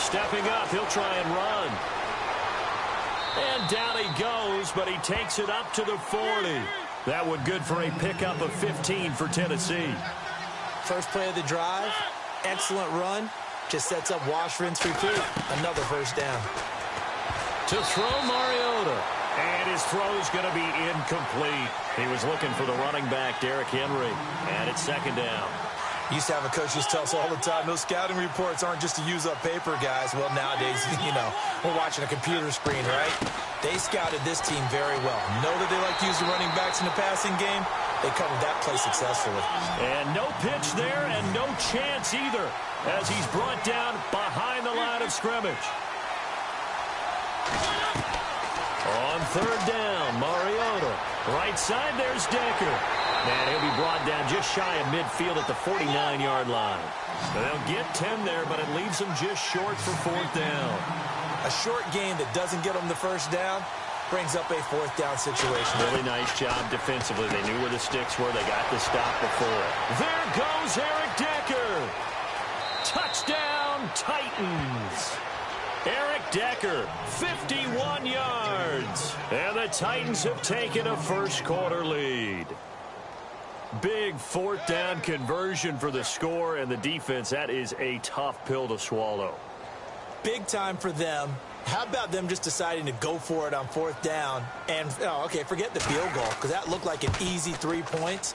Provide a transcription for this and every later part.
Stepping up, he'll try and run. And down he goes, but he takes it up to the 40. That one good for a pickup of 15 for Tennessee. First play of the drive, excellent run. Just sets up wash, rinse, repeat. Another first down. To throw Mariota. And his throw's going to be incomplete. He was looking for the running back, Derrick Henry. And it's second down. Used to have a coach just tell us all the time, those scouting reports aren't just to use up paper, guys. Well, nowadays, we're watching a computer screen, right? They scouted this team very well. Know that they like to use the running backs in the passing game. They covered that play successfully. And no pitch there and no chance either as he's brought down behind the line of scrimmage. On third down, Mariota. Right side, there's Decker. And he'll be brought down just shy of midfield at the 49-yard line. They'll get 10 there, but it leaves them just short for fourth down. A short gain that doesn't get them the first down brings up a fourth down situation. Really nice job defensively. They knew where the sticks were. They got the stop before. There goes Eric Decker. Touchdown, Titans. Eric Decker, 51 yards. And the Titans have taken a first-quarter lead. Big fourth down conversion for the score, and the defense, that is a tough pill to swallow. Big time for them. How about them just deciding to go for it on fourth down? And, forget the field goal, because that looked like an easy 3 points.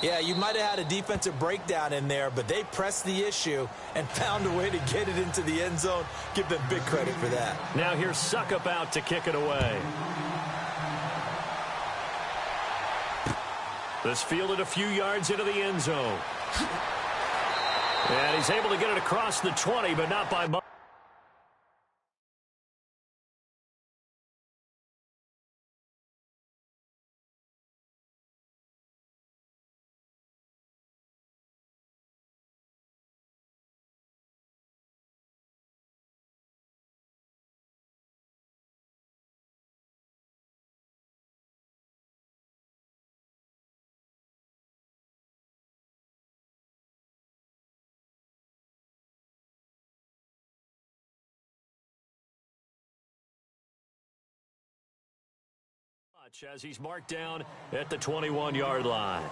Yeah, you might have had a defensive breakdown in there, but they pressed the issue and found a way to get it into the end zone. Give them big credit for that. Now here's Suckup out to kick it away. This fielded a few yards into the end zone. And he's able to get it across the 20, but not by much. As he's marked down at the 21-yard line.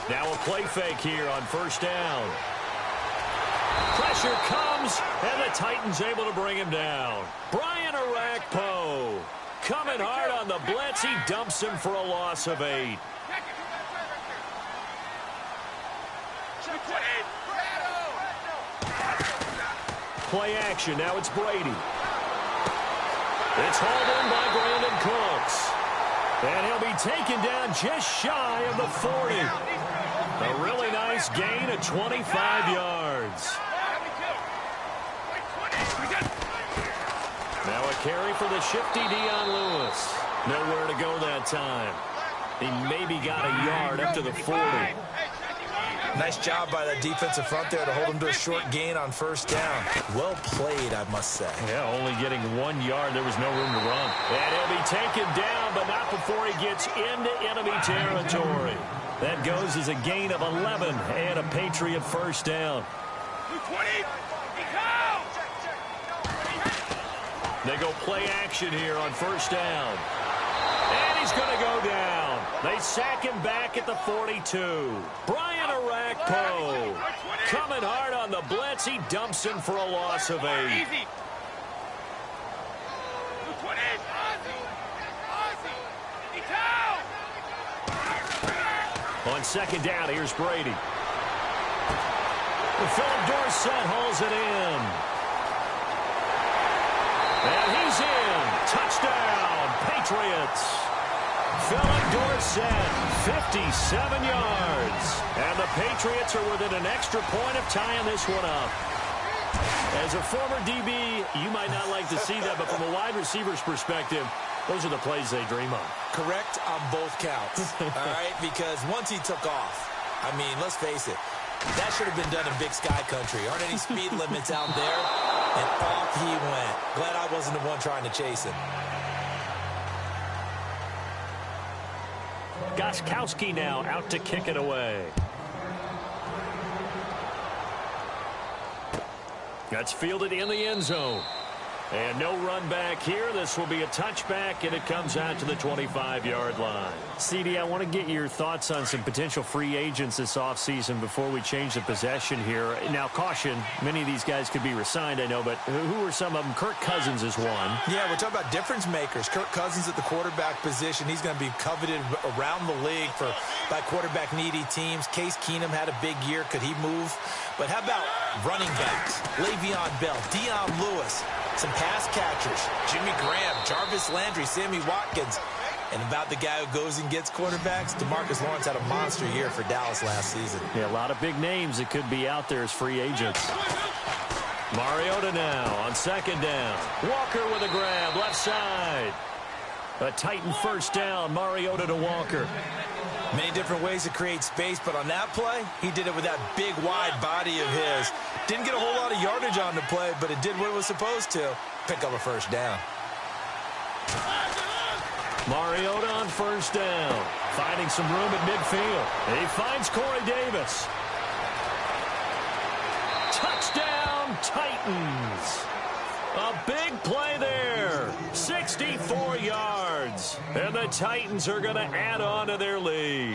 Now a play fake here on first down. Pressure comes, and the Titans able to bring him down. Brian Arakpo coming hard on the blitz. He dumps him for a loss of 8. Play action. Now it's Brady. It's hauled in by Brandon Cooks. And he'll be taken down just shy of the 40. A really nice gain of 25 yards. Now a carry for the shifty Dion Lewis. Nowhere to go that time. He maybe got a yard up to the 40. Nice job by the defensive front there to hold him to a short gain on first down. Well played, I must say. Yeah, only getting 1 yard. There was no room to run. And he'll be taken down, but not before he gets into enemy territory. That goes as a gain of 11 and a Patriot first down. They go play action here on first down. And he's going to go down. They sack him back at the 42. Brian Arakpo coming hard on the blitz. He dumps him for a loss of 8. On second down, here's Brady. Philip Dorsett hauls it in. And he's in. Touchdown, Patriots. Philip Dorsett, 57 yards. And the Patriots are within an extra point of tying this one up. As a former DB, you might not like to see that, but from a wide receiver's perspective, Those are the plays they dream of. Correct on both counts, all right? Because once he took off, I mean, let's face it, that should have been done in Big Sky Country. Aren't any speed limits out there? And off he went. Glad I wasn't the one trying to chase him. Gostkowski now out to kick it away. That's fielded in the end zone. And no run back here. This will be a touchback, and it comes out to the 25-yard line. CD, I want to get your thoughts on some potential free agents this offseason before we change the possession here. Now, caution, many of these guys could be re-signed, I know, but who are some of them? Kirk Cousins is one. Yeah, we're talking about difference makers. Kirk Cousins at the quarterback position. He's going to be coveted around the league by quarterback-needy teams. Case Keenum had a big year. Could he move? But how about running backs? Le'Veon Bell, Dion Lewis, some pass catchers, Jimmy Graham, Jarvis Landry, Sammy Watkins. And about the guy who goes and gets quarterbacks, DeMarcus Lawrence had a monster year for Dallas last season. Yeah, a lot of big names that could be out there as free agents. Mariota now on second down. Walker with a grab, left side. A Titan first down, Mariota to Walker. Many different ways to create space, but on that play, he did it with that big, wide body of his. Didn't get a whole lot of yardage on the play, but it did what it was supposed to. Pick up a first down. Mariota on first down. Finding some room at midfield. He finds Corey Davis. Touchdown, Titans. A big play there. 64 yards. And the Titans are going to add on to their lead.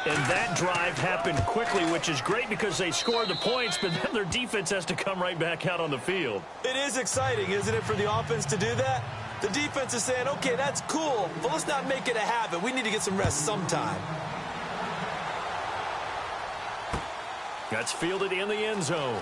And that drive happened quickly, which is great because they scored the points, but then their defense has to come right back out on the field. It is exciting, isn't it, for the offense to do that? The defense is saying, okay, that's cool, but let's not make it a habit. We need to get some rest sometime. That's fielded in the end zone.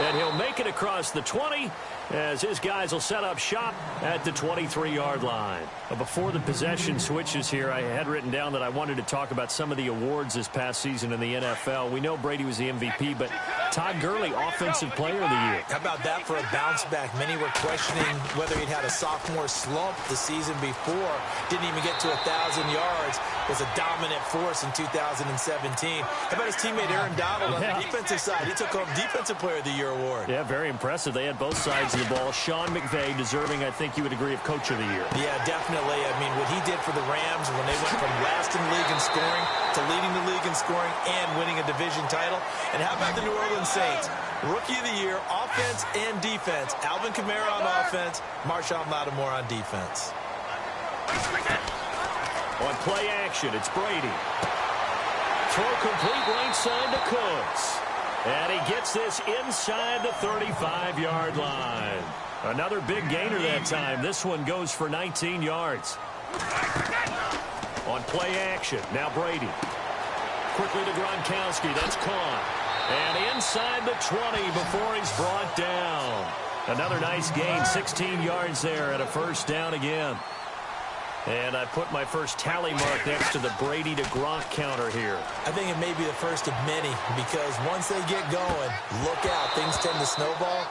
And he'll make it across the 20 as his guys will set up shop at the 23-yard line. But before the possession switches here, I had written down that I wanted to talk about some of the awards this past season in the NFL. We know Brady was the MVP, but Todd Gurley, Offensive Player of the Year. How about that for a bounce back? Many were questioning whether he'd had a sophomore slump the season before. Didn't even get to 1,000 yards. Was a dominant force in 2017. How about his teammate Aaron Donald on the defensive side? He took home Defensive Player of the Year award. Yeah, very impressive. They had both sides of the ball. Sean McVay deserving, I think you would agree, of Coach of the Year. Yeah, definitely. I mean, what he did for the Rams when they went from last in the league in scoring to leading the league in scoring and winning a division title. And how about the New Orleans Saints? Rookie of the Year, offense and defense. Alvin Kamara on offense, Marshawn Lattimore on defense. On play action, it's Brady. Throw complete right side to Cooks. And he gets this inside the 35-yard line. Another big gainer that time. This one goes for 19 yards. On play action, now Brady. Quickly to Gronkowski, that's caught. And inside the 20 before he's brought down. Another nice gain, 16 yards there and a first down again. And I put my first tally mark next to the Brady to Gronk counter here. I think it may be the first of many because once they get going, look out, things tend to snowball.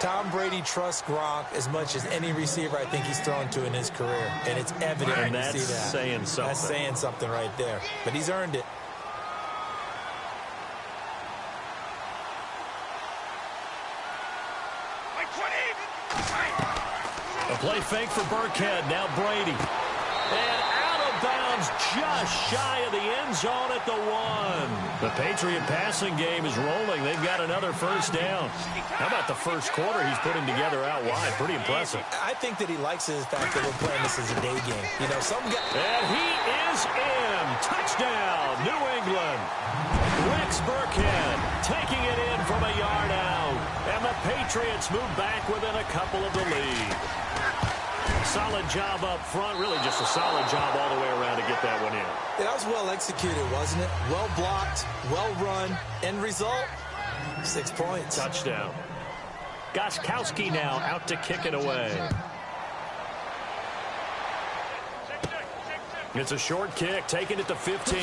Tom Brady trusts Gronk as much as any receiver I think he's thrown to in his career. And it's evident when you see that. That's saying something. That's saying something right there. But he's earned it. A play fake for Burkhead. Now Brady. And out of bounds just shy of the end zone at the 1. The Patriot passing game is rolling. They've got another first down. How about the first quarter he's putting together out wide? Pretty impressive. I think that he likes the fact that we're playing this as a day game. You know, some guy... And he is in. Touchdown, New England. Rex Burkhead taking it in from a yard out. And the Patriots move back within a couple of the lead. Solid job up front. Really just a solid job all the way around to get that one in. Yeah, that was well executed, wasn't it? Well blocked, well run. End result, 6 points. Touchdown. Gostkowski now out to kick it away. It's a short kick, taken at the 15.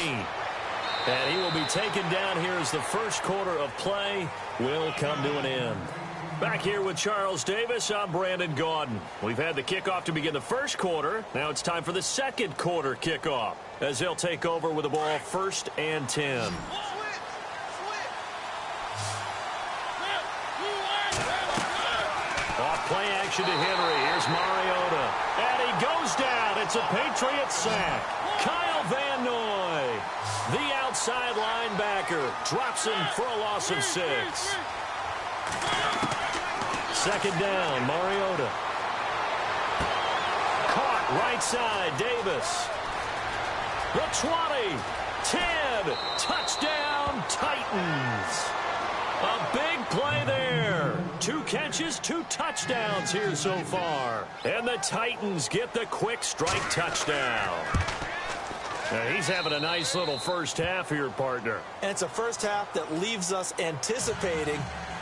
And he will be taken down here as the first quarter of play will come to an end. Back here with Charles Davis, I'm Brandon Gaudin. We've had the kickoff to begin the first quarter. Now it's time for the second quarter kickoff as they'll take over with the ball 1st and 10. Off play action to Henry. Here's Mariota. And he goes down. It's a Patriot sack. Kyle Van Noy, the outside linebacker, drops him for a loss of 6. 2nd down, Mariota. Caught right side, Davis. The 20, 10, touchdown, Titans. A big play there. 2 catches, 2 touchdowns here so far. And the Titans get the quick strike touchdown. Now he's having a nice little first half here, partner. And it's a first half that leaves us anticipating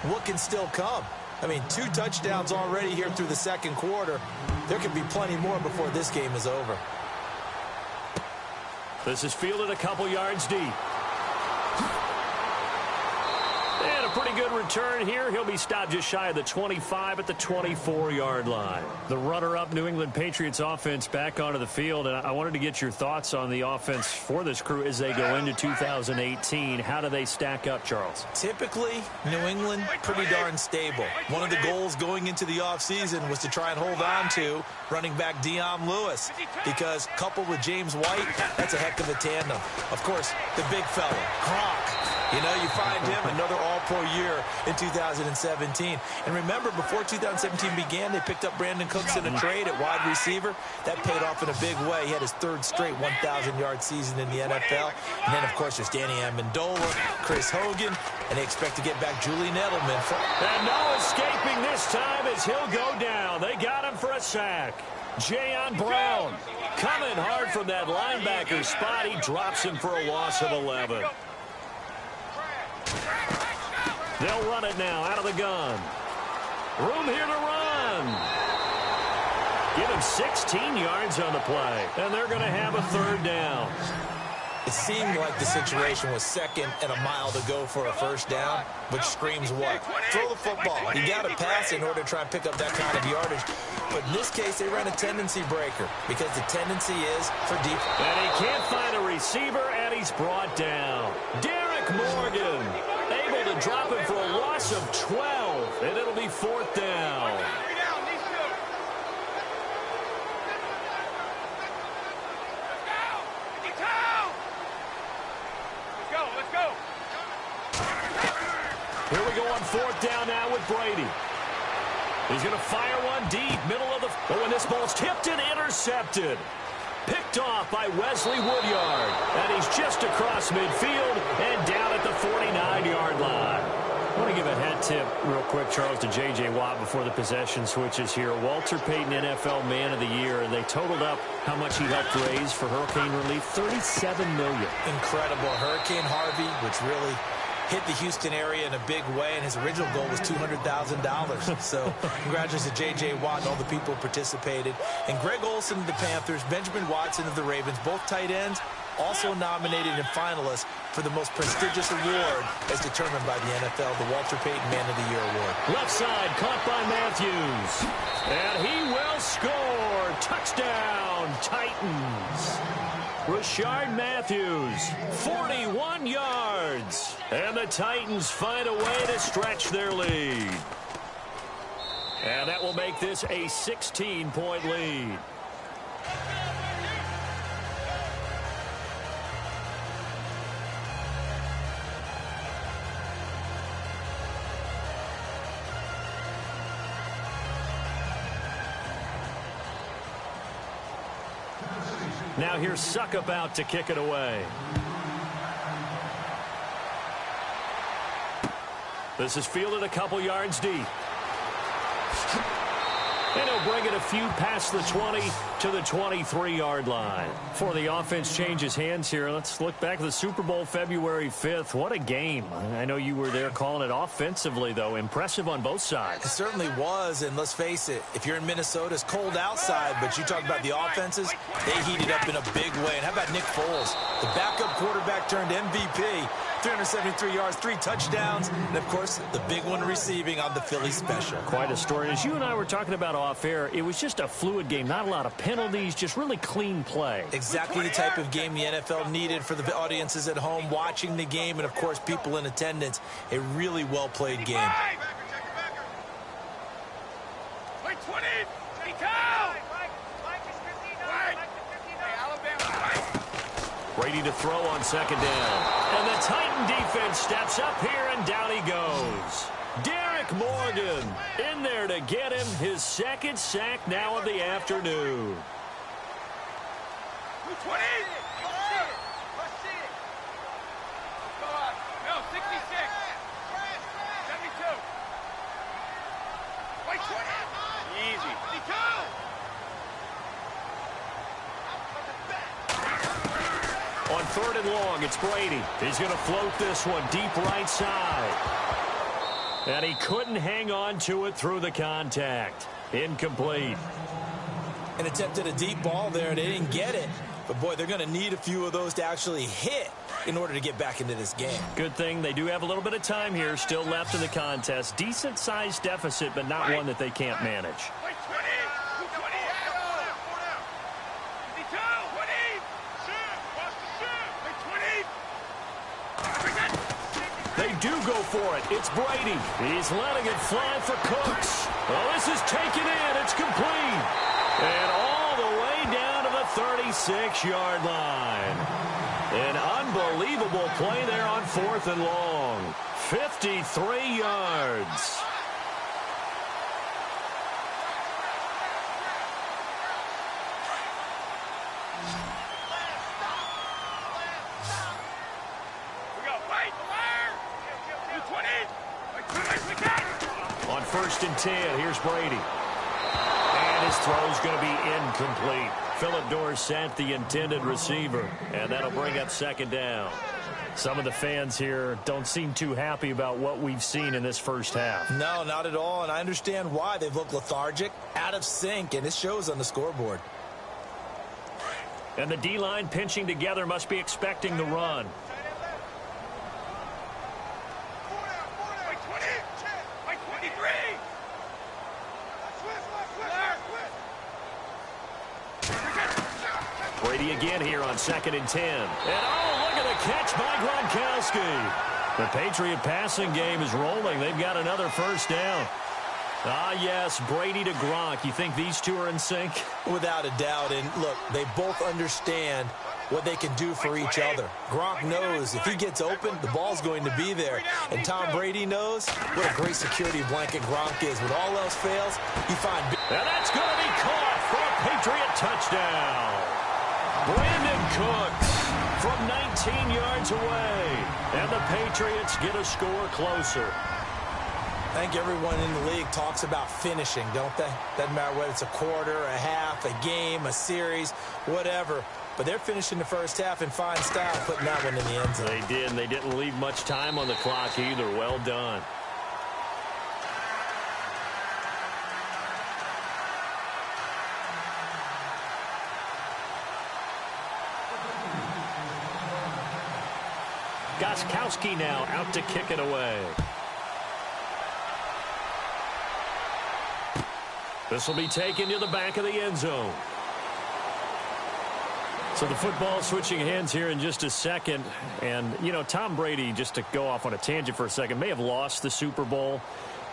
what can still come. I mean, 2 touchdowns already here through the second quarter. There could be plenty more before this game is over. This is fielded a couple yards deep. And a pretty good return here. He'll be stopped just shy of the 25 at the 24-yard line. The runner-up New England Patriots offense back onto the field. And I wanted to get your thoughts on the offense for this crew as they go into 2018. How do they stack up, Charles? Typically, New England, pretty darn stable. One of the goals going into the offseason was to try and hold on to running back Dion Lewis, because coupled with James White, that's a heck of a tandem. Of course, the big fella, Gronk. You know, you find him another all-pro year in 2017. And remember, before 2017 began, they picked up Brandon Cooks in a trade at wide receiver. That paid off in a big way. He had his 3rd straight 1,000-yard season in the NFL. And then, of course, there's Danny Amendola, Chris Hogan, and they expect to get back Julian Edelman. And no escaping this time as he'll go down. They got him for a sack. Jayon Brown coming hard from that linebacker spot. He drops him for a loss of 11. They'll run it now out of the gun. Room here to run. Give him 16 yards on the play. And they're going to have a 3rd down. It seemed like the situation was 2nd and a mile to go for a 1st down, which screams what? Throw the football. You got to pass in order to try and pick up that kind of yardage. But in this case, they ran a tendency breaker because the tendency is for deep. And he can't find a receiver, and he's brought down. Derek Morgan able to drop him for a loss of 12, and it'll be 4th down. Here we go on 4th down now with Brady. He's going to fire one deep, middle of the... Oh, and this ball's tipped and intercepted. Picked off by Wesley Woodyard. And he's just across midfield and down at the 49-yard line. I want to give a hat tip real quick, Charles, to J.J. Watt before the possession switches here. Walter Payton, NFL Man of the Year, and they totaled up how much he helped raise for hurricane relief, $37 million. Incredible. Hurricane Harvey, which really hit the Houston area in a big way, and his original goal was $200,000. So congratulations to J.J. Watt and all the people who participated. And Greg Olsen of the Panthers, Benjamin Watson of the Ravens, both tight ends, also nominated and finalists for the most prestigious award as determined by the NFL, the Walter Payton Man of the Year Award. Left side, caught by Matthews. And he will score. Touchdown, Titans. Rashard Matthews, 41 yards. And the Titans find a way to stretch their lead. And that will make this a 16-point lead. Now here's Suckup out to kick it away. This is fielded a couple yards deep. And he'll bring it a few past the 20 to the 23-yard line. Before the offense changes hands here, let's look back at the Super Bowl February 5th. What a game. I know you were there calling it offensively, though. Impressive on both sides. It certainly was, and let's face it, if you're in Minnesota, it's cold outside, but you talk about the offenses, they heated up in a big way. And how about Nick Foles, the backup quarterback turned MVP? 373 yards, 3 touchdowns, and, of course, the big one receiving on the Philly special. Quite a story. As you and I were talking about off air, it was just a fluid game. Not a lot of penalties, just really clean play. Exactly the type of game the NFL needed for the audiences at home watching the game and, of course, people in attendance. A really well-played game. Brady to throw on second down. And the Titan defense steps up here, and down he goes. Derek Morgan in there to get him his second sack now of the afternoon. On third and long, it's Brady. He's going to float this one deep right side. And he couldn't hang on to it through the contact. Incomplete. And attempted a deep ball there. They didn't get it. But, boy, they're going to need a few of those to actually hit in order to get back into this game. Good thing they do have a little bit of time here still left in the contest. Decent-sized deficit, but not one that they can't manage. They do go for it. It's Brady. He's letting it fly for Cooks. Well, this is taken in. It's complete. And all the way down to the 36-yard line. An unbelievable play there on fourth and long. 53 yards. On first and 10, here's Brady. And his throw's going to be incomplete. Phillip Dorsett, the intended receiver. And that'll bring up second down. Some of the fans here don't seem too happy about what we've seen in this first half. No, not at all. And I understand why. They've looked lethargic, out of sync, and it shows on the scoreboard. And the D-line pinching together must be expecting the run. Brady again here on second and 10. And oh, look at the catch by Gronkowski. The Patriot passing game is rolling. They've got another first down. Ah, yes, Brady to Gronk. You think these two are in sync? Without a doubt. And look, they both understand what they can do for each other. Gronk knows if he gets open, the ball's going to be there. And Tom Brady knows what a great security blanket Gronk is. When all else fails, he finds... And that's going to be caught for a Patriot touchdown. Brandon Cooks from 19 yards away. And the Patriots get a score closer. I think everyone in the league talks about finishing, don't they? Doesn't matter whether it's a quarter, a half, a game, a series, whatever. But they're finishing the first half in fine style, putting that one in the end zone. They did, and they didn't leave much time on the clock either. Well done. Gostkowski now out to kick it away. This will be taken to the back of the end zone. So the football switching hands here in just a second. And, you know, Tom Brady, just to go off on a tangent for a second, may have lost the Super Bowl,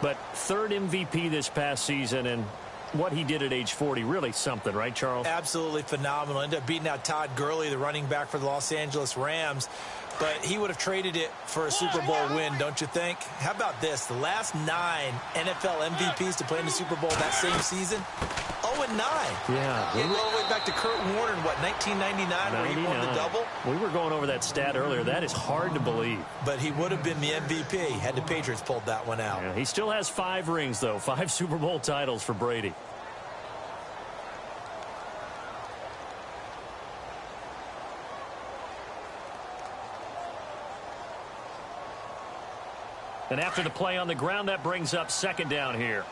but third MVP this past season, and what he did at age 40, really something, right, Charles? Absolutely phenomenal. Ended up beating out Todd Gurley, the running back for the Los Angeles Rams. But he would have traded it for a Super Bowl win, don't you think? How about this? The last 9 NFL MVPs to play in the Super Bowl that same season, 0-9. Yeah. You go all the way back to Kurt Warner in, what, 1999, where he won the double? We were going over that stat earlier. That is hard to believe. But he would have been the MVP had the Patriots pulled that one out. Yeah, he still has 5 rings, though. 5 Super Bowl titles for Brady. And after the play on the ground, that brings up second down here.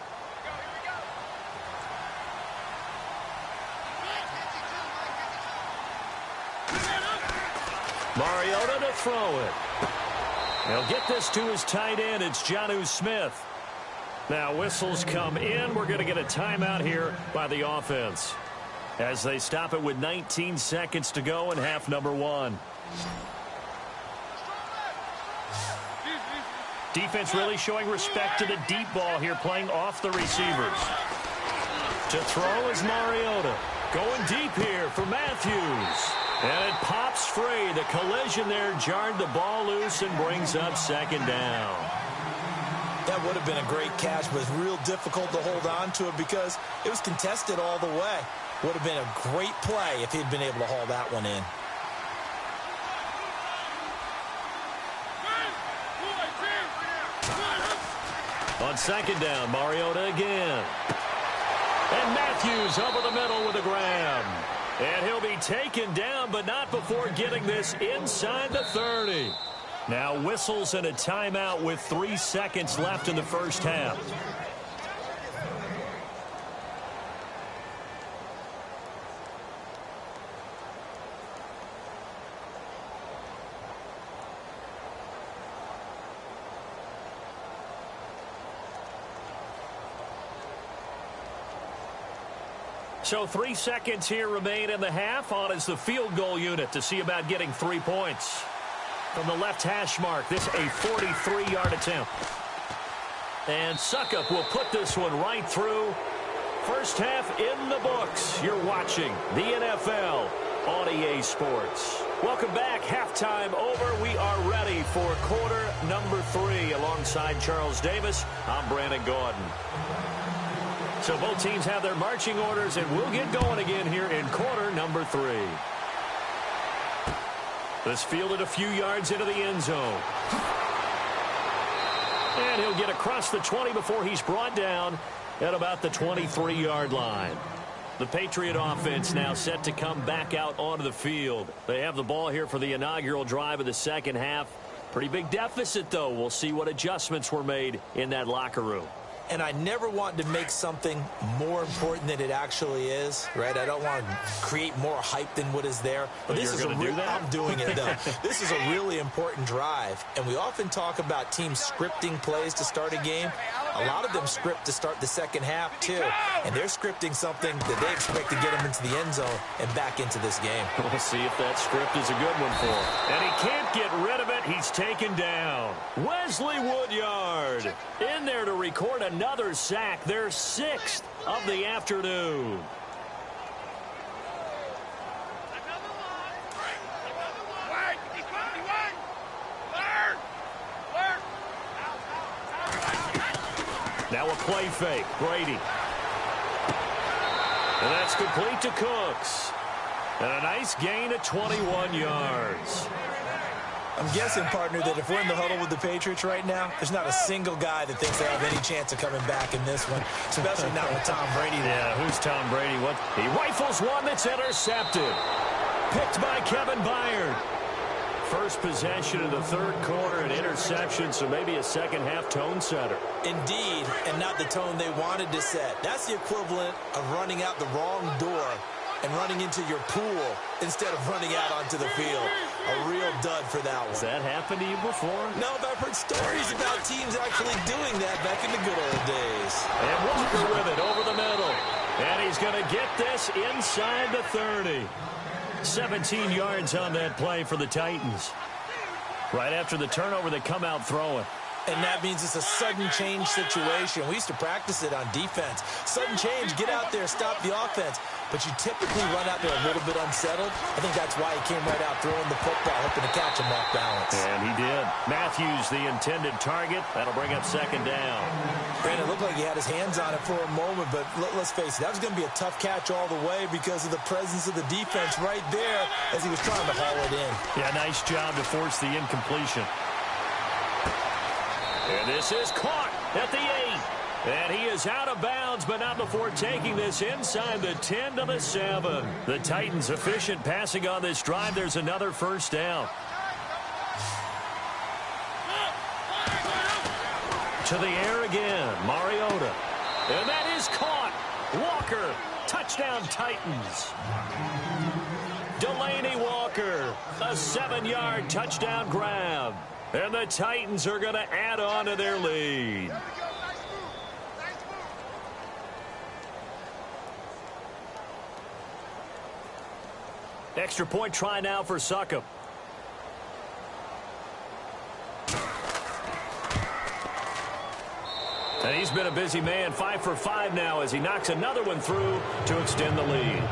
Mariota to throw it. He'll get this to his tight end. It's Jonnu Smith. Now whistles come in. We're going to get a timeout here by the offense as they stop it with 19 seconds to go in half number 1. Defense really showing respect to the deep ball here, playing off the receivers. To throw is Mariota. Going deep here for Matthews. And it pops free. The collision there jarred the ball loose and brings up second down. That would have been a great catch, but it's real difficult to hold on to it because it was contested all the way. Would have been a great play if he'd been able to haul that one in. On second down, Mariota again. And Matthews over the middle with a grab. And he'll be taken down, but not before getting this inside the 30. Now whistles and a timeout with 3 seconds left in the first half. So 3 seconds here remain in the half. On is the field goal unit to see about getting 3 points. From the left hash mark, this a 43-yard attempt. And Suckup will put this one right through. First half in the books. You're watching the NFL on EA Sports. Welcome back. Halftime over. We are ready for quarter number 3. Alongside Charles Davis, I'm Brandon Gordon. So both teams have their marching orders, and we'll get going again here in quarter number 3. This fielded a few yards into the end zone. And he'll get across the 20 before he's brought down at about the 23-yard line. The Patriot offense now set to come back out onto the field. They have the ball here for the inaugural drive of the second half. Pretty big deficit, though. We'll see what adjustments were made in that locker room. And I never want to make something more important than it actually is, right? I don't want to create more hype than what is there. But this is a real, I'm doing it, though. This is a really important drive. And we often talk about teams scripting plays to start a game. A lot of them script to start the second half, too. And they're scripting something that they expect to get them into the end zone and back into this game. We'll see if that script is a good one for him. And he can't get rid of it. He's taken down. Wesley Woodyard in there to record another sack. Their 6th of the afternoon. Now a play fake. Brady. And that's complete to Cooks. And a nice gain of 21 yards. I'm guessing, partner, that if we're in the huddle with the Patriots right now, there's not a single guy that thinks they have any chance of coming back in this one, especially not with Tom Brady there. Yeah, who's Tom Brady? What? He rifles one that's intercepted. Picked by Kevin Byard. First possession of the third quarter, an interception, so maybe a second-half tone setter. Indeed, and not the tone they wanted to set. That's the equivalent of running out the wrong door and running into your pool instead of running out onto the field. A real dud for that one. Has that happened to you before? No, but I've heard stories about teams actually doing that back in the good old days. And Walker with it over the middle. And he's going to get this inside the 30. 17 yards on that play for the Titans. Right after the turnover, they come out throwing. And that means it's a sudden change situation. We used to practice it on defense. Sudden change, get out there, stop the offense. But you typically run out there a little bit unsettled. I think that's why he came right out throwing the football, hoping to catch him off balance. And he did. Matthews, the intended target. That'll bring up second down. Brandon, it looked like he had his hands on it for a moment, but let's face it, that was going to be a tough catch all the way because of the presence of the defense right there as he was trying to haul it in. Yeah, nice job to force the incompletion. And this is caught at the 8. And he is out of bounds, but not before taking this inside the 10 to the 7. The Titans efficient passing on this drive. There's another first down. To the air again, Mariota. And that is caught. Walker, touchdown Titans. Delaney Walker, a 7-yard touchdown grab. And the Titans are going to add on to their lead. Extra point try now for Succop. And he's been a busy man, 5 for 5 now as he knocks another one through to extend the lead.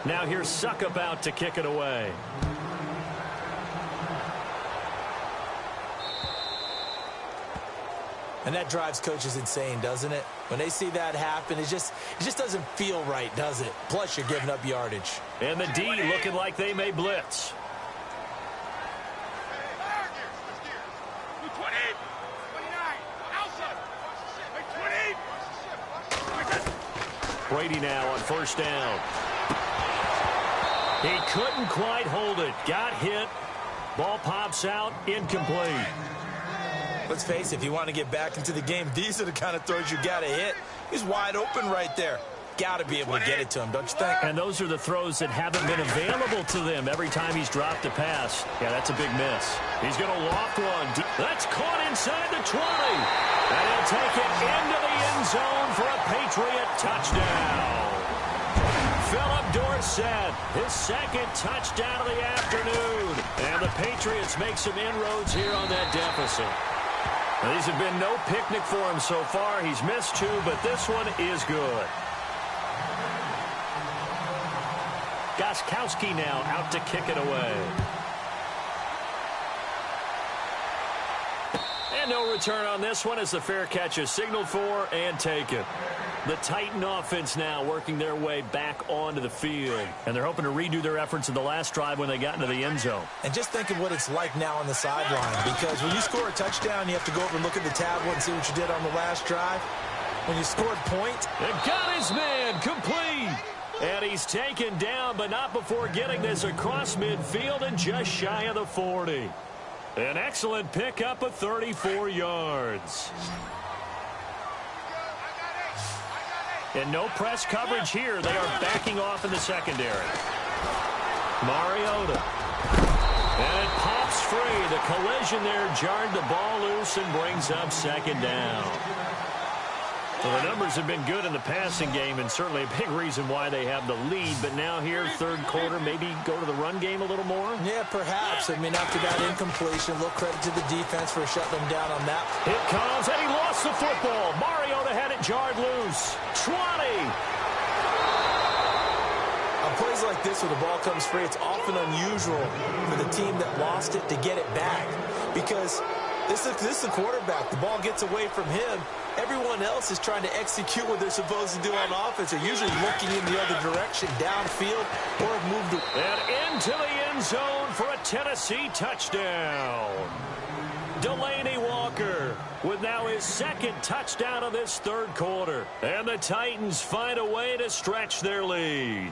Now here's Succop out to kick it away. And that drives coaches insane, doesn't it? When they see that happen, it just doesn't feel right, does it? Plus, you're giving up yardage. And the D looking like they may blitz. Brady now on first down. He couldn't quite hold it. Got hit. Ball pops out. Incomplete. Let's face it, if you want to get back into the game, these are the kind of throws you got to hit. He's wide open right there. Got to be able to get it to him, don't you think? And those are the throws that haven't been available to them every time he's dropped a pass. Yeah, that's a big miss. He's going to loft one. That's caught inside the 20. And he'll take it into the end zone for a Patriot touchdown. Philip Dorsett, his second touchdown of the afternoon. And the Patriots make some inroads here on that deficit. Now, these have been no picnic for him so far. He's missed 2, but this one is good. Gostkowski now out to kick it away. And no return on this one as the fair catch is signaled for and taken. The Titan offense now working their way back onto the field. And they're hoping to redo their efforts in the last drive when they got into the end zone. And just think of what it's like now on the sideline. Because when you score a touchdown, you have to go over and look at the tablet and see what you did on the last drive. When you scored point. And got his man complete. And he's taken down, but not before getting this across midfield and just shy of the 40. An excellent pickup of 34 yards. And no press coverage here. They are backing off in the secondary. Mariota. And it pops free. The collision there jarred the ball loose and brings up second down. Well, the numbers have been good in the passing game and certainly a big reason why they have the lead. But now here, third quarter, maybe go to the run game a little more? Yeah, perhaps. I mean, after that incompletion, a little credit to the defense for shutting them down on that. It comes, and he lost the football. Mariota had it jarred loose. 20. On plays like this where the ball comes free, it's often unusual for the team that lost it to get it back. Because this is the quarterback. The ball gets away from him. Everyone else is trying to execute what they're supposed to do on offense. They're usually looking in the other direction, downfield, or have moved. And into the end zone for a Tennessee touchdown. Delaney Walker with now his second touchdown of this third quarter. And the Titans find a way to stretch their lead.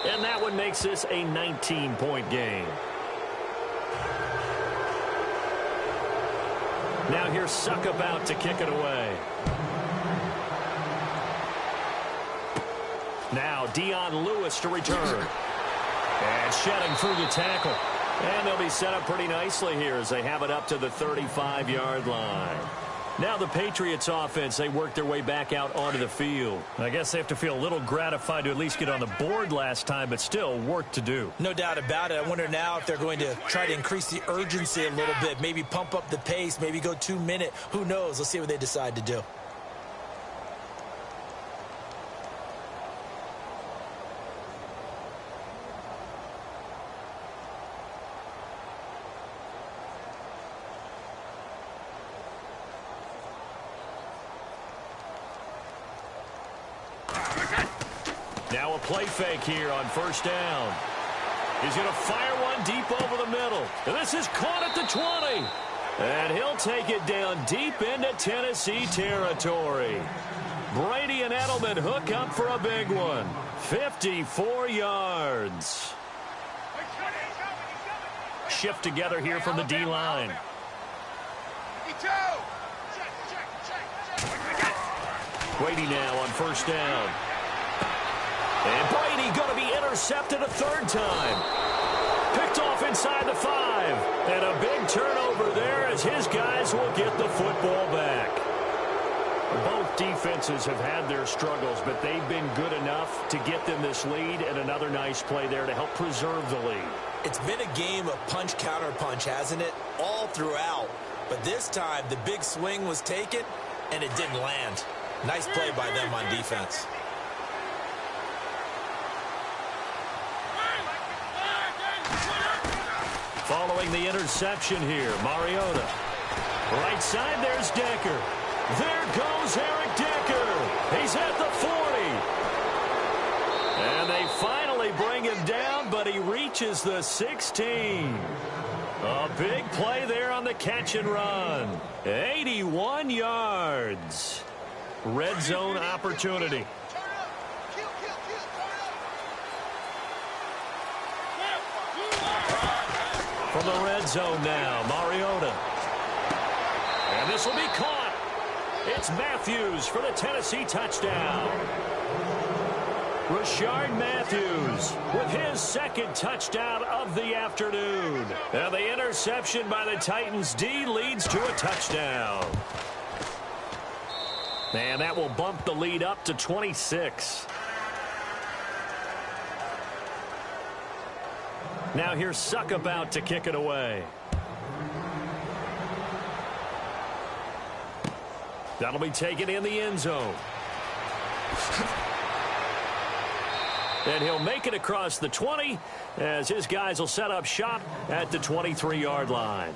And that one makes this a 19-point game. Now here's Succop out to kick it away. Now Dion Lewis to return. And shedding through the tackle. And they'll be set up pretty nicely here as they have it up to the 35-yard line. Now the Patriots offense, they work their way back out onto the field. I guess they have to feel a little gratified to at least get on the board last time, but still work to do. No doubt about it. I wonder now if they're going to try to increase the urgency a little bit, maybe pump up the pace, maybe go 2-minute. Who knows? Let's see what they decide to do. Now a play fake here on first down. He's going to fire one deep over the middle. And this is caught at the 20. And he'll take it down deep into Tennessee territory. Brady and Edelman hook up for a big one. 54 yards. Shift together here from the D-line. Brady now on first down. And Brady going to be intercepted a third time. Picked off inside the 5. And a big turnover there as his guys will get the football back. Both defenses have had their struggles, but they've been good enough to get them this lead, and another nice play there to help preserve the lead. It's been a game of punch-counter-punch, hasn't it? All throughout. But this time, the big swing was taken, and it didn't land. Nice play by them on defense. Following the interception here, Mariota. Right side, there's Decker. There goes Eric Decker. He's at the 40. And they finally bring him down, but he reaches the 16. A big play there on the catch and run. 81 yards. Red zone opportunity. From the red zone now, Mariota. And this will be caught. It's Matthews for the Tennessee touchdown. Rashard Matthews with his second touchdown of the afternoon. And the interception by the Titans D leads to a touchdown. And that will bump the lead up to 26. Now here's Suck about to kick it away. That'll be taken in the end zone. And he'll make it across the 20 as his guys will set up shop at the 23-yard line.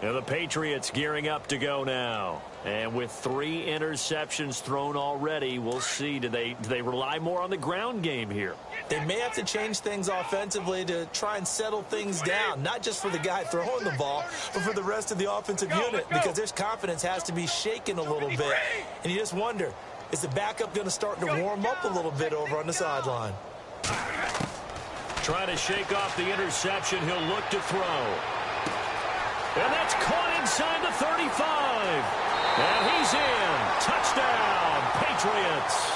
And the Patriots gearing up to go now. And with 3 interceptions thrown already, we'll see. Do they rely more on the ground game here? They may have to change things offensively to try and settle things down, not just for the guy throwing the ball, but for the rest of the offensive unit, because their confidence has to be shaken a little bit. And you just wonder, is the backup going to start to warm up a little bit over on the sideline? Trying to shake off the interception. He'll look to throw. And that's caught inside the 35. And he's in. Touchdown, Patriots.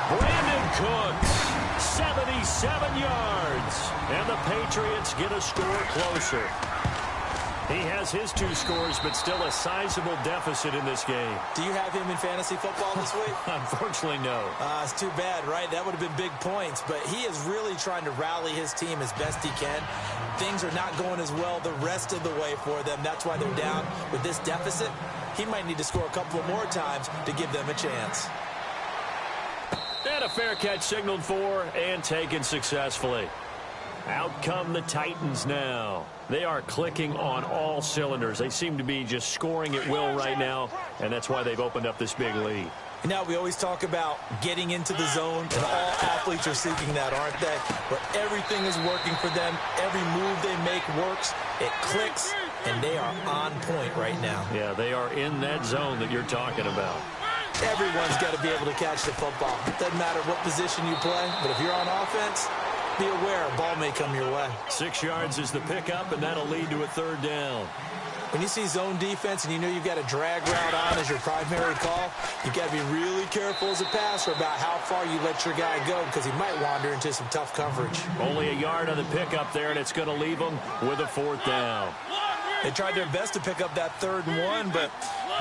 Brandon Cooks, 77 yards. And the Patriots get a score closer. He has his 2 scores, but still a sizable deficit in this game. Do you have him in fantasy football this week? Unfortunately, no. It's too bad, right? That would have been big points, but he is really trying to rally his team as best he can. Things are not going as well the rest of the way for them. That's why they're down with this deficit. He might need to score a couple more times to give them a chance. And a fair catch signaled for and taken successfully. Out come the Titans now. They are clicking on all cylinders. They seem to be just scoring at will right now, and that's why they've opened up this big lead. Now, we always talk about getting into the zone, and all athletes are seeking that, aren't they? Where everything is working for them, every move they make works, it clicks, and they are on point right now. Yeah, they are in that zone that you're talking about. Everyone's got to be able to catch the football. Doesn't matter what position you play, but if you're on offense, be aware a ball may come your way. 6 yards is the pickup, and that'll lead to a third down. When you see zone defense and you know you've got a drag route on as your primary call, you've got to be really careful as a passer about how far you let your guy go because he might wander into some tough coverage. Only a yard on the pickup there, and it's going to leave them with a 4th down. They tried their best to pick up that 3rd and 1, but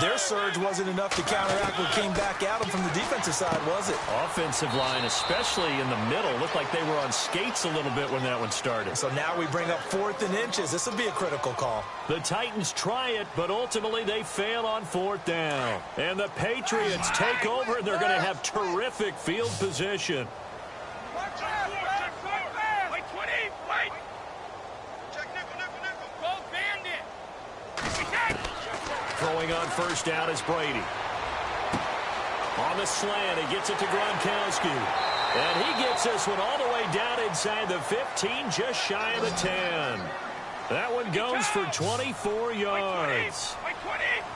their surge wasn't enough to counteract what came back at them from the defensive side, was it? Offensive line, especially in the middle, looked like they were on skates a little bit when that one started. So now we bring up 4th and inches. This will be a critical call. The Titans try it, but ultimately they fail on 4th down. And the Patriots take over, and they're going to have terrific field position. Throwing on first down is Brady. On the slant, he gets it to Gronkowski. And he gets this one all the way down inside the 15, just shy of the 10. That one goes for 24 yards.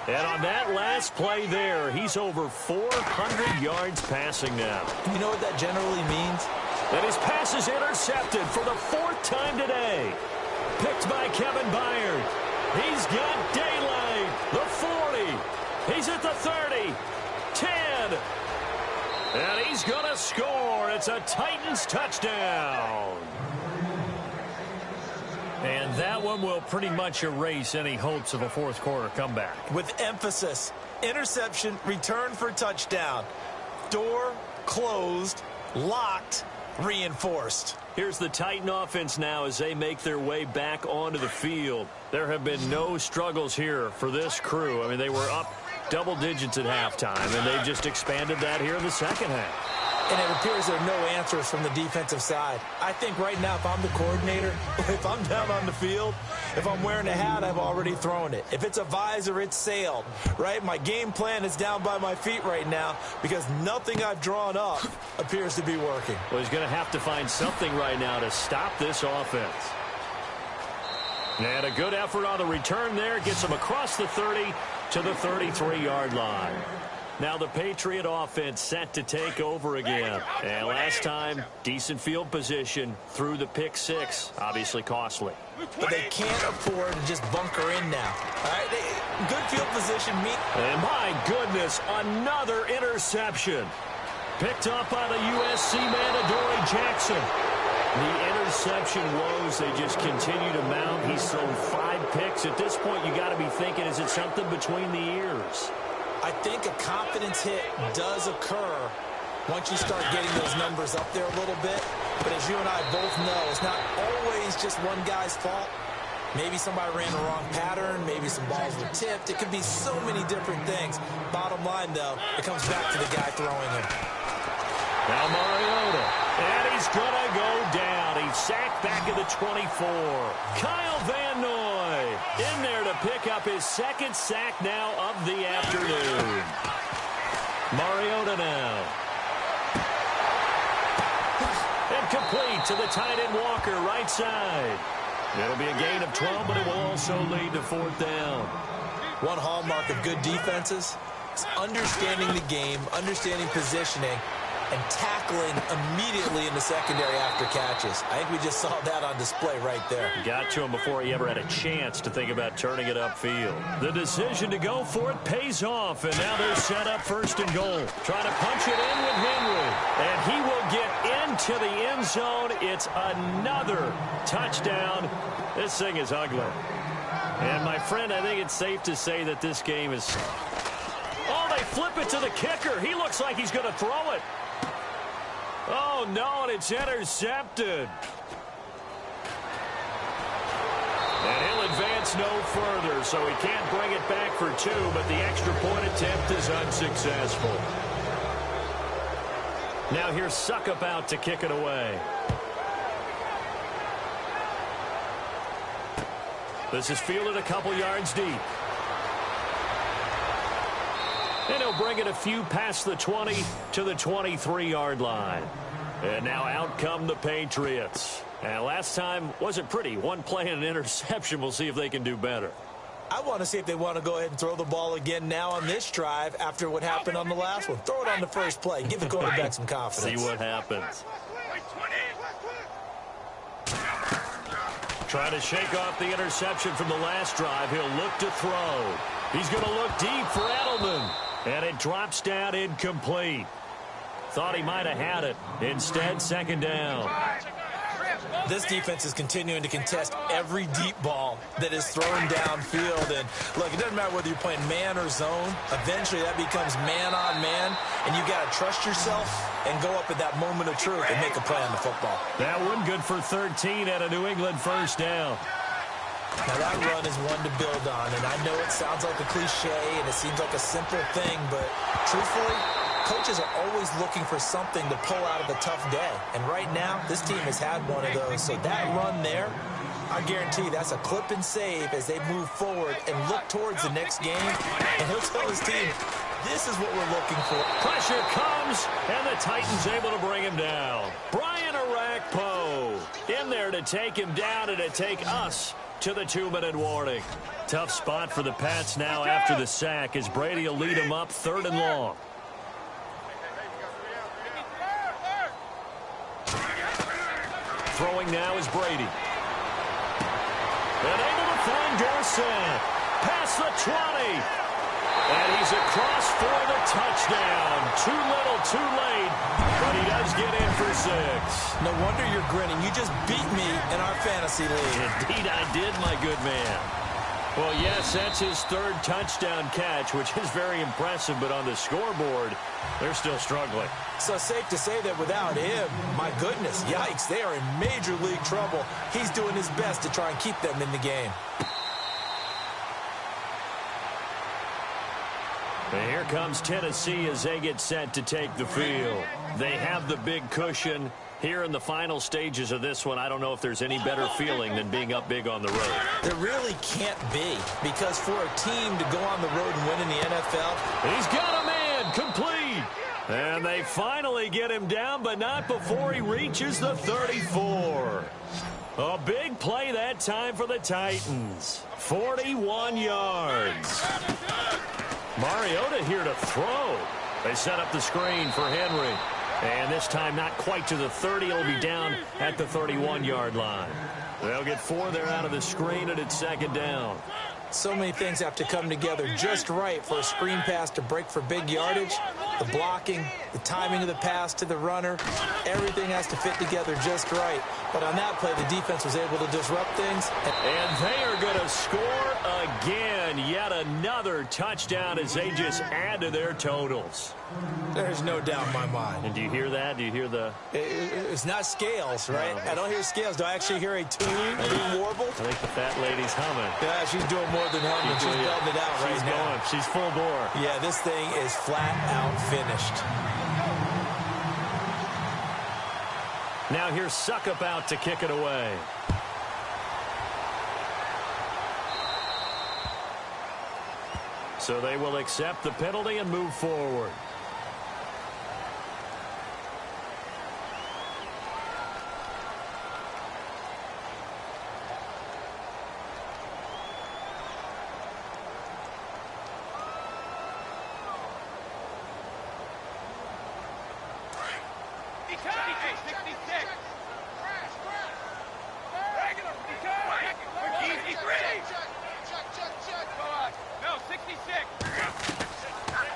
And on that last play there, he's over 400 yards passing now. You know what that generally means? And his pass is intercepted for the 4th time today. Picked by Kevin Byard. He's got daylight. The 40. He's at the 30. 10. And he's going to score. It's a Titans touchdown. And that one will pretty much erase any hopes of a fourth quarter comeback. With emphasis, interception, return for touchdown. Door closed, locked, reinforced. Here's the Titan offense now as they make their way back onto the field. There have been no struggles here for this crew. I mean, they were up double digits at halftime, and they've just expanded that here in the second half. And it appears there are no answers from the defensive side. I think right now, if I'm the coordinator, if I'm down on the field, if I'm wearing a hat, I've already thrown it. If it's a visor, it's sailed, right? My game plan is down by my feet right now because nothing I've drawn up appears to be working. Well, he's going to have to find something right now to stop this offense. And a good effort on the return there. Gets him across the 30 to the 33-yard line. Now the Patriot offense set to take over again. And last time, decent field position through the pick six. Obviously costly. But they can't afford to just bunker in now. All right, good field position. And my goodness, another interception. Picked up by the USC man, Adoree Jackson. The interception woes, they just continue to mount. He's thrown 5 picks. At this point, you got to be thinking, is it something between the ears? I think a confidence hit does occur once you start getting those numbers up there a little bit. But as you and I both know, it's not always just one guy's fault. Maybe somebody ran the wrong pattern. Maybe some balls were tipped. It could be so many different things. Bottom line, though, it comes back to the guy throwing him. Now Mariota. And he's going to go down. He's sacked back at the 24. Kyle Van Noy in there to pick up his second sack now of the afternoon. Mariota now. And complete to the tight end Walker, right side. It'll be a gain of 12, but it will also lead to 4th down. One hallmark of good defenses is understanding the game, understanding positioning, and tackling immediately in the secondary after catches. I think we just saw that on display right there. Got to him before he ever had a chance to think about turning it upfield. The decision to go for it pays off, and now they're set up 1st and goal. Trying to punch it in with Henry, and he will get into the end zone. It's another touchdown. This thing is ugly. And, my friend, I think it's safe to say that this game is... Oh, they flip it to the kicker. He looks like he's going to throw it. Oh, no, and it's intercepted. And he'll advance no further, so he can't bring it back for 2, but the extra point attempt is unsuccessful. Now here's Suckup out to kick it away. This is fielded a couple yards deep. And he'll bring it a few past the 20 to the 23-yard line. And now out come the Patriots. And last time wasn't pretty. One play and an interception. We'll see if they can do better. I want to see if they want to go ahead and throw the ball again now on this drive after what happened on the last one. Throw it on the first play. Give the quarterback some confidence. See what happens. Trying to shake off the interception from the last drive. He'll look to throw. He's going to look deep for Edelman. And it drops down incomplete. Thought he might have had it. Instead, 2nd down. This defense is continuing to contest every deep ball that is thrown downfield. And, look, it doesn't matter whether you're playing man or zone. Eventually, that becomes man-on-man. And you got to trust yourself and go up at that moment of truth and make a play on the football. That one good for 13 at a New England 1st down. Now, that run is one to build on, and I know it sounds like a cliche and it seems like a simple thing, but truthfully, coaches are always looking for something to pull out of a tough day. And right now, this team has had one of those. So that run there, I guarantee that's a clip and save as they move forward and look towards the next game. And he'll tell his team, this is what we're looking for. Pressure comes, and the Titans able to bring him down. Brian Orakpo in there to take him down and to take us to the 2-minute warning. Tough spot for the Pats now after the sack as Brady will lead him up 3rd and long. Throwing now is Brady. And able to find Dorsett. Past the 20. And he's across for the touchdown. Too little, too late, but he does get in for 6. No wonder you're grinning. You just beat me in our fantasy league. Indeed I did, my good man. Well, yes, that's his 3rd touchdown catch, which is very impressive, but on the scoreboard, they're still struggling. So safe to say that without him, my goodness, yikes, they are in major league trouble. He's doing his best to try and keep them in the game. And here comes Tennessee as they get set to take the field. They have the big cushion. Here in the final stages of this one, I don't know if there's any better feeling than being up big on the road. There really can't be, because for a team to go on the road and win in the NFL, he's got a man, complete. And they finally get him down, but not before he reaches the 34. A big play that time for the Titans. 41 yards. Mariota here to throw. They set up the screen for Henry. And this time not quite to the 30. It'll be down at the 31-yard line. They'll get 4 there out of the screen, and it's 2nd down. So many things have to come together just right for a screen pass to break for big yardage. The blocking, the timing of the pass to the runner, everything has to fit together just right. But on that play, the defense was able to disrupt things. And they are going to score again. Yet another touchdown as they just add to their totals. There's no doubt in my mind. And do you hear that? Do you hear the... It's not scales, right? I don't hear scales. Do I actually hear a tune being warbled? I think the fat lady's humming. Yeah, she's doing more than humming. She's belting it out right now. She's going. She's full bore. Yeah, this thing is flat out finished. Now here's Suckup out to kick it away. So they will accept the penalty and move forward.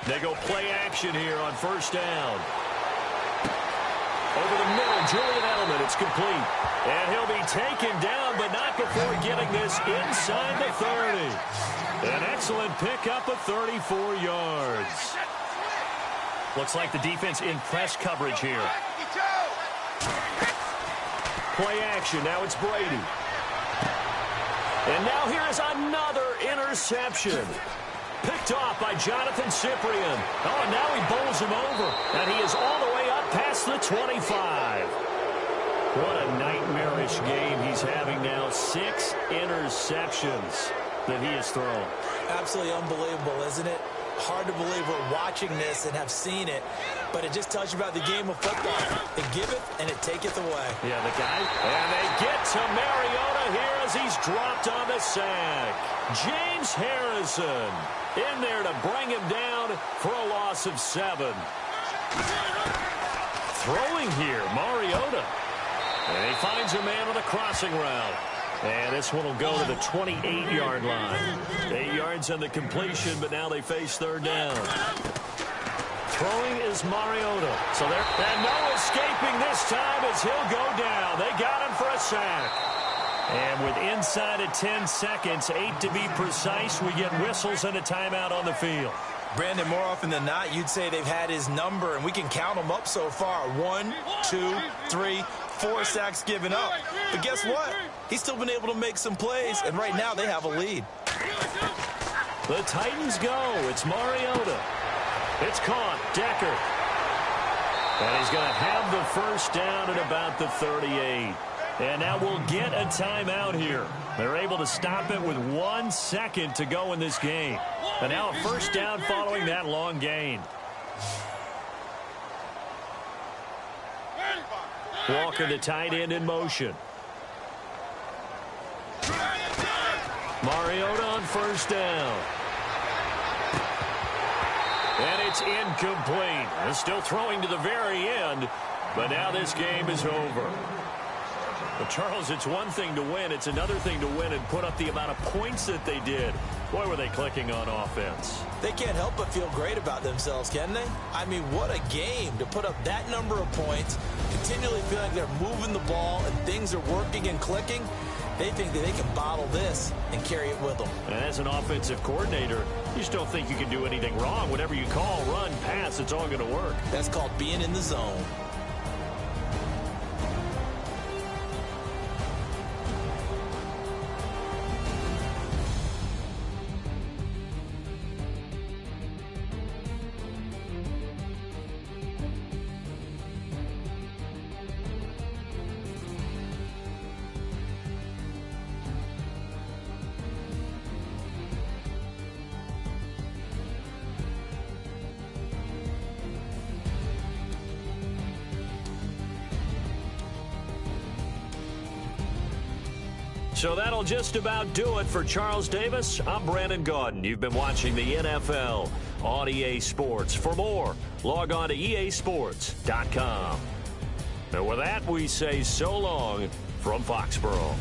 They go play action here on 1st down. Over the middle, Julian Edelman, it's complete. And he'll be taken down, but not before getting this inside the 30. An excellent pickup of 34 yards. Looks like the defense in press coverage here. Play action, now it's Brady. And now here is another interception. Picked off by Jonathan Cyprien. Oh, and now he bowls him over. And he is all the way up past the 25. What a nightmarish game he's having now. 6 interceptions that he has thrown. Absolutely unbelievable, isn't it? Hard to believe we're watching this and have seen it, but it just tells you about the game of football. It giveth and it taketh away. Yeah, the guy. And they get to Mariota here as he's dropped on the sack. James Harrison in there to bring him down for a loss of 7. Throwing here, Mariota. And he finds a man on a crossing route. And this one will go to the 28-yard line. 8 yards on the completion, but now they face 3rd down. Throwing is Mariota. So there, and no escaping this time as he'll go down. They got him for a sack. And with inside of 10 seconds, 8 to be precise, we get whistles and a timeout on the field. Brandon, more often than not, you'd say they've had his number, and we can count them up so far. 1, 2, 3, 4 sacks given up. But guess what? He's still been able to make some plays, and right now they have a lead. The Titans go. It's Mariota. It's caught. Decker. And he's going to have the 1st down at about the 38. And now we'll get a timeout here. They're able to stop it with 1 second to go in this game. And now a 1st down following that long gain. Walker, the tight end, in motion. Mariota on 1st down. And it's incomplete. They're still throwing to the very end, but now this game is over. But, Charles, it's one thing to win. It's another thing to win and put up the amount of points that they did. Boy, were they clicking on offense. They can't help but feel great about themselves, can they? I mean, what a game to put up that number of points, continually feeling like they're moving the ball and things are working and clicking. They think that they can bottle this and carry it with them. And as an offensive coordinator, you just don't think you can do anything wrong. Whatever you call, run, pass, it's all going to work. That's called being in the zone. So that'll just about do it for Charles Davis. I'm Brandon Gaudin. You've been watching the NFL on EA Sports. For more, log on to easports.com. And with that, we say so long from Foxborough.